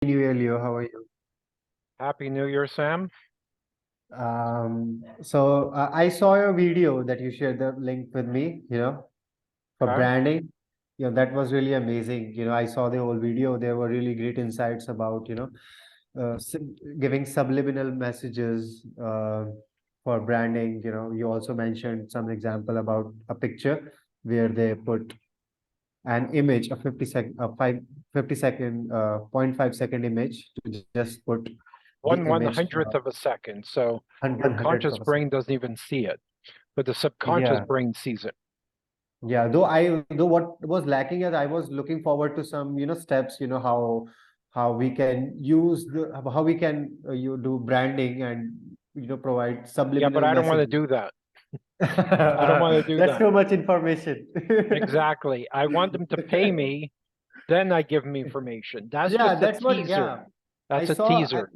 New Year, Leo. How are you? Happy New Year, Sam. I saw your video that you shared the link with me, for Okay. branding. That was really amazing. I saw the whole video. There were really great insights about, giving subliminal messages for branding. You also mentioned some example about a picture where they put an image, a 50-second, 0.5 second image to just put the One image hundredth of a second. So your 100th conscious of a second. brain doesn't even see it, but the subconscious Yeah, brain sees it. yeah. Though what was lacking is I was looking forward to some, steps, how we can use how we can you do branding and provide Yeah, but subliminal I don't want to messages. do that. I don't want to do That's that. too much information. Exactly. I want them to pay me, then I give them information. That's Yeah, just a that's what, teaser. yeah. That's a teaser.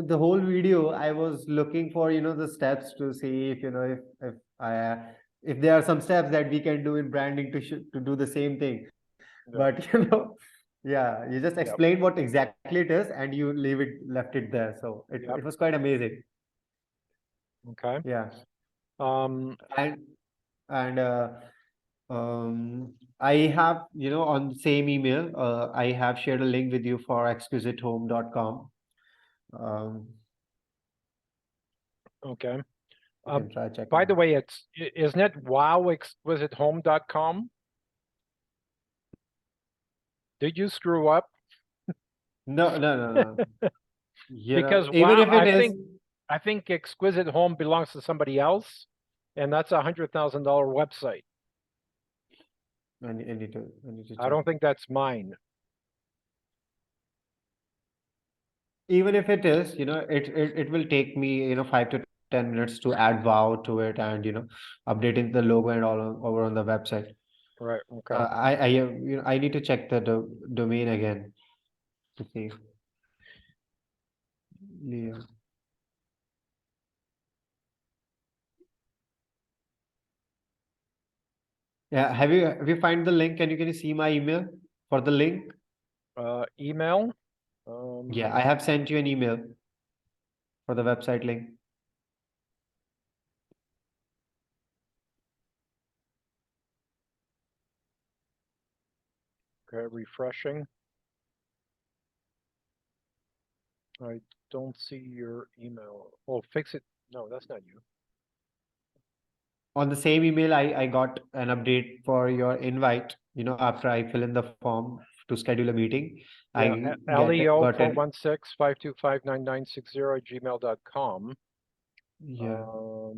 The whole video, I was looking for, the steps to see if, if there are some steps that we can do in branding to do the same thing. Yep. But, yeah, you just Yep. explain what exactly it is and you left it there. So Yep. it was quite amazing. Okay. Yeah. Um, And, and, I have, on the same email, I have shared a link with you for exquisitehome.com. Um, okay. you can try checking By the out. way, isn't it wowexquisitehome.com? Did you screw up? No, no, no, no. Because Even wow, if it is, I think Exquisite Home belongs to somebody else, and that's $100,000 website. I need to I check. don't think that's mine. Even if it is, it will take me, 5 to 10 minutes to add wow to it and, updating the logo and all over on the website. Right. Okay. I need to check the domain again to see. Yeah. Yeah. Have you find the link? Can you see my email for the link? Email. Yeah, I have sent you an email for the website link. Okay. Refreshing. I don't see your email. Oh, fix it. No, that's not you. On the same email, I got an update for your invite. After I fill in the form to schedule a meeting, Yeah. I Leo got it. 416-525-9960 @gmail.com. Yeah.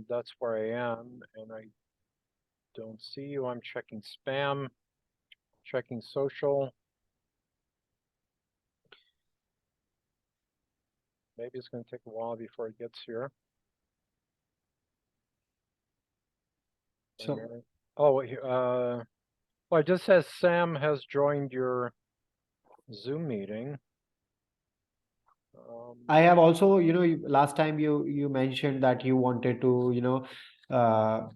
That's where I am, and I don't see you. I'm checking spam, checking social. Maybe it's going to take a while before it gets here. So Oh, well, it just says Sam has joined your Zoom meeting. I have also, last time you mentioned that you wanted to, uh,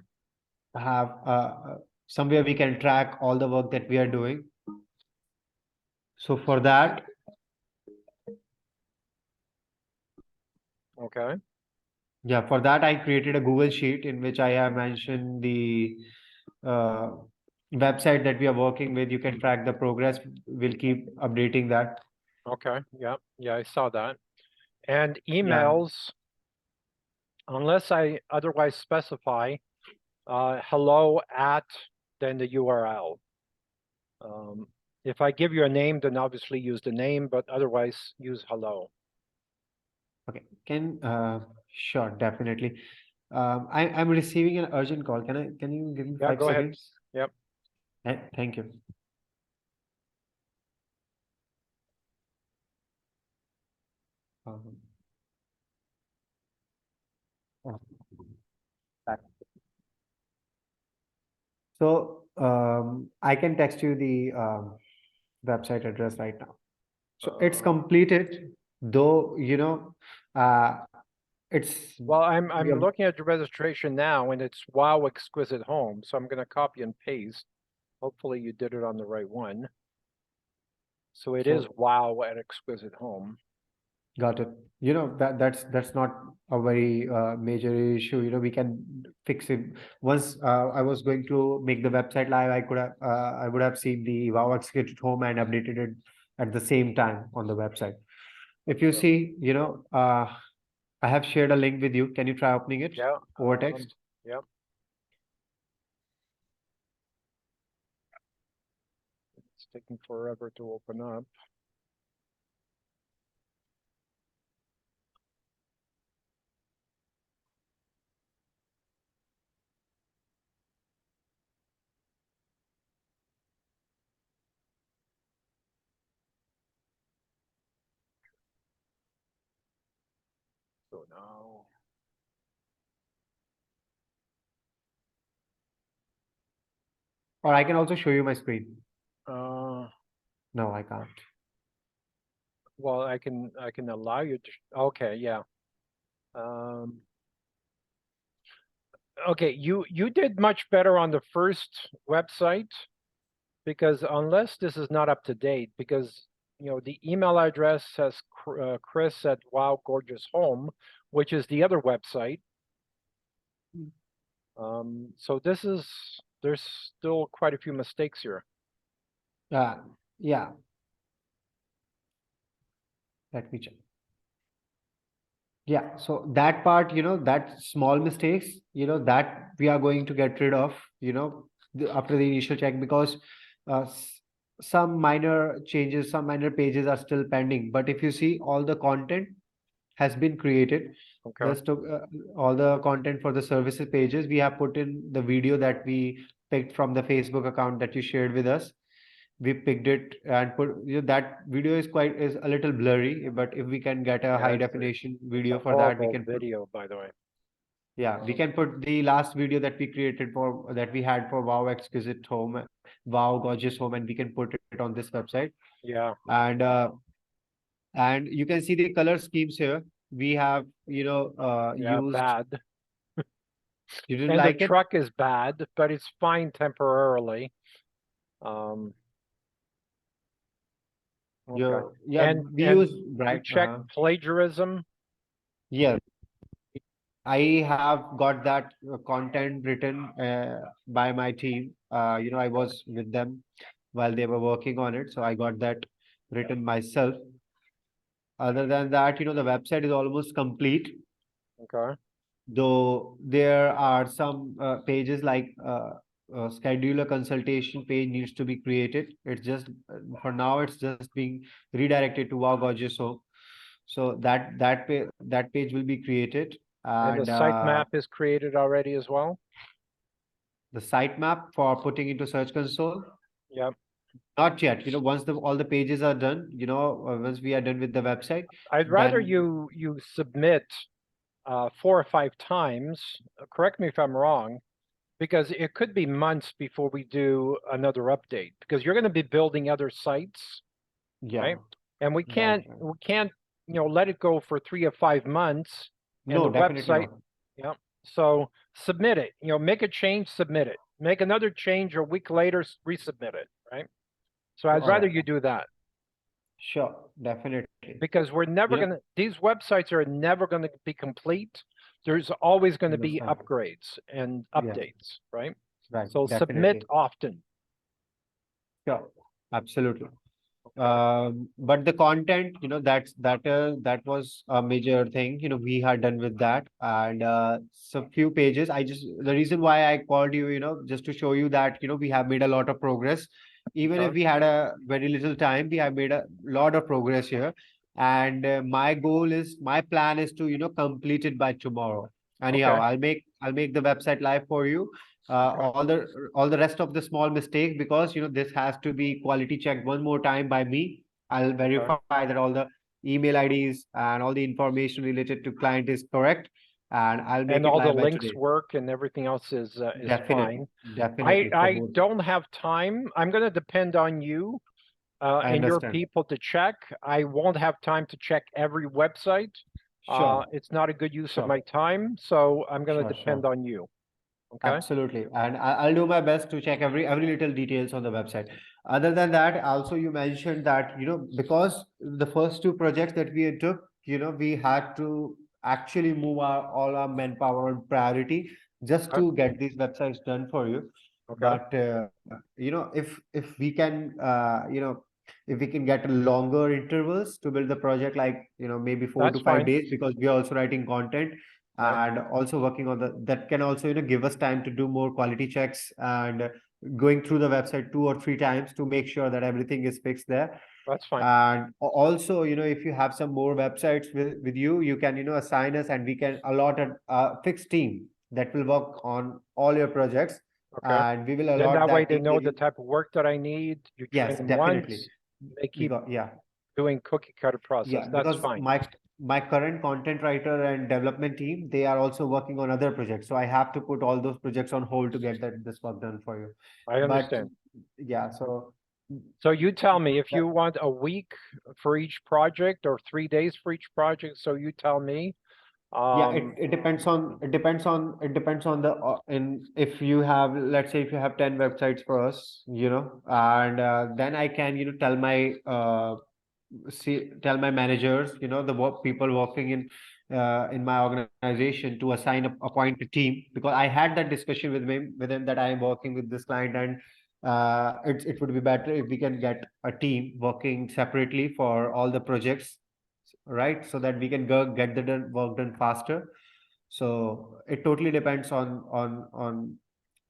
have somewhere we can track all the work that we are doing. So for that, Okay. yeah, for that I created a Google Sheet in which I have mentioned the uh, website that we are working with. You can track the progress. We'll keep updating that. Okay. Yeah. Yeah, I saw that. And Yeah. emails, unless I otherwise specify, hello at, then the URL. If I give you a name, then obviously use the name, but otherwise use hello. Okay. Sure, definitely. I'm receiving an urgent call. Can you give me Yeah, five go ahead. seconds? Yep. Thank you. Um, oh, back. So I can text you the website address right now. So it's completed, though, uh, it's Well, I'm we I'm have, looking at the registration now, and it's Wow Exquisite Home. So I'm going to copy and paste. Hopefully, you did it on the right one. So it So- is wow at Exquisite Home. Got it. You know, that's not a very major issue. You know, we can fix it. Once I was going to make the website live, I would have seen the Wow Executed Home and updated it at the same time on the website. If you Sure. see, you know, I have shared a link with you. Can you try opening it Yeah. over text? Yep. It's taking forever to open up. So now, Or I can also show you my screen. uh, No, I can't. well, I can allow you to, okay, yeah. Okay, you did much better on the first website, because unless this is not up to date, because you know the email address says Chris at Wow Gorgeous Home, which is the other website. So there's still quite a few mistakes here. Yeah. Let me check. Yeah, so that part, you know, that small mistakes, you know, that we are going to get rid of, you know, after the initial check, because some minor changes, some minor pages are still pending. But if you see, all the content has been created. Okay. Just all the content for the services pages, we have put in the video that we picked from the Facebook account that you shared with us. We picked it and put, you know, that video is a little blurry, but if we can get a Yeah, high it's definition a video for that, we horrible can put, video, by the way. yeah, we can put the last video that we created for that we had for Wow Exquisite Home, Wow Gorgeous Home, and we can put it on this website. Yeah. And you can see the color schemes here. We have, you know, Yeah, used. bad. You didn't And like the it? truck is bad, but it's fine temporarily. Okay. Yeah, we use You bright. check plagiarism. Yeah, I have got that content written by my team. You know, I was with them while they were working on it, so I got that written myself. Other than that, you know, the website is almost complete, Okay. though there are some pages like schedule a consultation page needs to be created. It's just for now, it's just being redirected to Wow Gorgeous Home. So that page will be created, And the and sitemap is created already as well. the sitemap for putting into Search Console. Yep. Not yet. You know, once all the pages are done, you know, once we are done with the website, I'd rather then you submit 4 or 5 times. Correct me if I'm wrong, because it could be months before we do another update, because you're going to be building other sites, yeah, right? And we right. can't you know let it go for 3 or 5 months. And No, the definitely website, not. yeah. So submit it. You know, make a change, submit it. Make another change a week later, resubmit it. Right. So I'd rather Sure. you do that, Sure, definitely. because we're never Yeah. gonna. These websites are never going to be complete. There's always going to be Understand. upgrades and Yeah. updates. Right. Right, So submit definitely. often. Sure, absolutely. But the content, you know, that was a major thing. You know, we had done with that, and so few pages. The reason why I called you, you know, just to show you that, you know, we have made a lot of progress. Even if Okay. we had a very little time, we have made a lot of progress here. And my plan is to, you know, complete it by tomorrow. Anyhow, Okay. I'll make the website live for you. All the rest of the small mistakes, because you know this has to be quality checked one more time by me. I'll verify that all the email IDs and all the information related to client is correct, and I'll make And it all the live by links today. work and everything else is Definitely, fine. definitely for I both. don't have time. I'm going to depend on you I and your understand. people to check. I won't have time to check every website. Sure, It's not a good use of sure, my time, so I'm going to sure, depend sure. on you. Okay, Absolutely. And I'll do my best to check every little details on the website. Other than that, also you mentioned that, because the first two projects that we took, we had to actually move all our manpower on priority just okay, to get these websites done for you. okay, But if we can if we can get longer intervals to build the project, like maybe 4 that's to 5 fine. days, because we are also writing content Right, and also working on that can also give us time to do more quality checks and going through the website 2 or 3 times to make sure that everything is fixed there. that's fine. And also, if you have some more websites with you, you can assign us, and we can allot a fixed team that will work on all your projects, Okay. and we will Then allot that way that they team know with the you. type of work that I need. You train Yes, them definitely. once, they We keep got, yeah. doing cookie cutter process. Yeah, That's because fine. my current content writer and development team, they are also working on other projects. So I have to put all those projects on hold to get this work done for you. I But understand. yeah, so So you tell me if that- you want a week for each project or 3 days for each project. So you tell me. yeah, Um, it depends on the in if you have, let's say if you have 10 websites for us, and then I can tell my managers, the people working in my organization, to appoint a team, because I had that discussion with him that I am working with this client, and it would be better if we can get a team working separately for all the projects, right? So that we can get the work done faster. So it totally depends on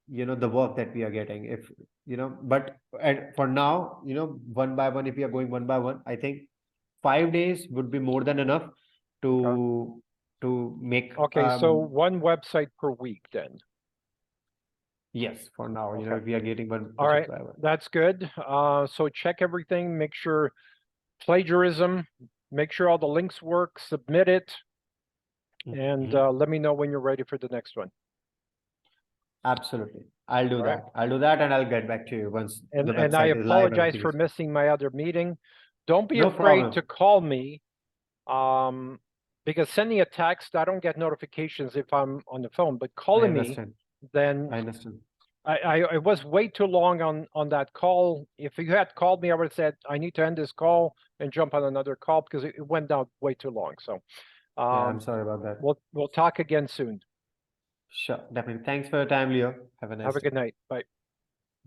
the work that we are getting. If but for now, one by one, if we are going one by one, I think 5 days would be more than enough okay. to make Okay. So one website per week then. yes, for now, Okay. if we are getting one All right. project by one. That's good. So check everything, make sure plagiarism, make sure all the links work, submit it, and Mhm. let me know when you're ready for the next one. Absolutely. I'll do All right. that. I'll do that, and I'll get back to you once And the I website is live, apologize everything for is fine. missing my other meeting. Don't be No afraid to problem. call me. Because sending a text, I don't get notifications if I'm on the phone, but I calling me, understand. then I understand. I was way too long on that call. If you had called me, I would have said, I need to end this call and jump on another call because it went down way too long. So Yeah, I'm sorry about that. we'll talk again soon. Sure, definitely. Thanks for your time, Leo. Have a nice Have a day. good night. Bye.